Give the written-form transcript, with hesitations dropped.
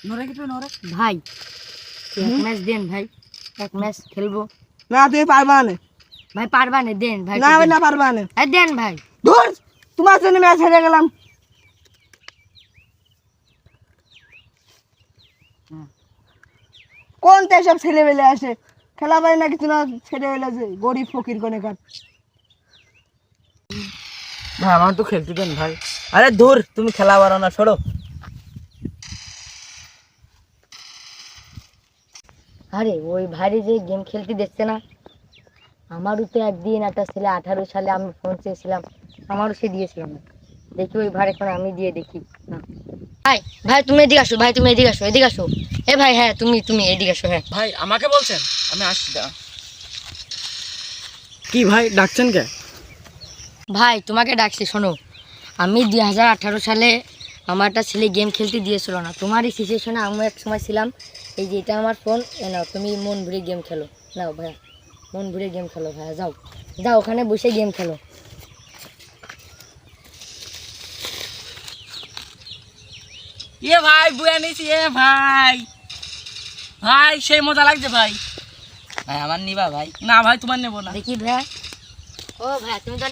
নরে কি নরে ভাই এক ম্যাচ দেন ভাই, এক ম্যাচ খেলবো। না তুমি পারবা না ভাই পারবা না, দেন ভাই। না ভাই না পারবা না, দেন ভাই। ধুর তোমার জন্য ম্যাচ হেরে গেলাম। কোন তো সব ছেলেবেলে আসে খেলা পারে না কিছু না, ছেলেবেলে যে গরিব ফকির কোনে কাট। ভাই আমার তো খেলতে দেন ভাই। আরে দূর, তুমি খেলা পারো না, সরো। আরে ওই ভাইরে যে গেম খেলতে দিচ্ছে না, আমারও তো একদিন একটা ছেলে 18 সালে আমি ফোন চেয়েছিলাম, আমারও সে দিয়েছিল না। দেখি ওই ভাই এখন আমি দিয়ে দেখি না। ভাই ভাই তুমি এদিকে আসো, ভাই তুমি এদিকে আসো, এদিকে আসো। এ ভাই হ্যাঁ তুমি তুমি এদিকে আসো। হ্যাঁ ভাই আমাকে বলছেন, আমি আসছি দাঁড়া। কি ভাই ডাকছেন কে? ভাই তোমাকে ডাকছি, শোনো। আমি 2018 সালে আমার একটা ছেলে গেম খেলতে দিয়েছিল না, তোমারই সিচুয়েশনে আমি এক সময় ছিলাম। এই যে এটা আমার ফোন, এ নাও তুমি মন ভরে গেম খেলো। নাও ভাইয়া মন ভরে গেম খেলো, ভাইয়া যাও যাও ওখানে বসে গেম খেলো। এ ভাই বুয়া নিছি, এ ভাই ভাই সেই মজা লাগছে ভাই। ভাই আমার নিবা ভাই? না ভাই তোমার নেবো না। দেখি ভাইয়া, ও ভাইয়া তুমি তো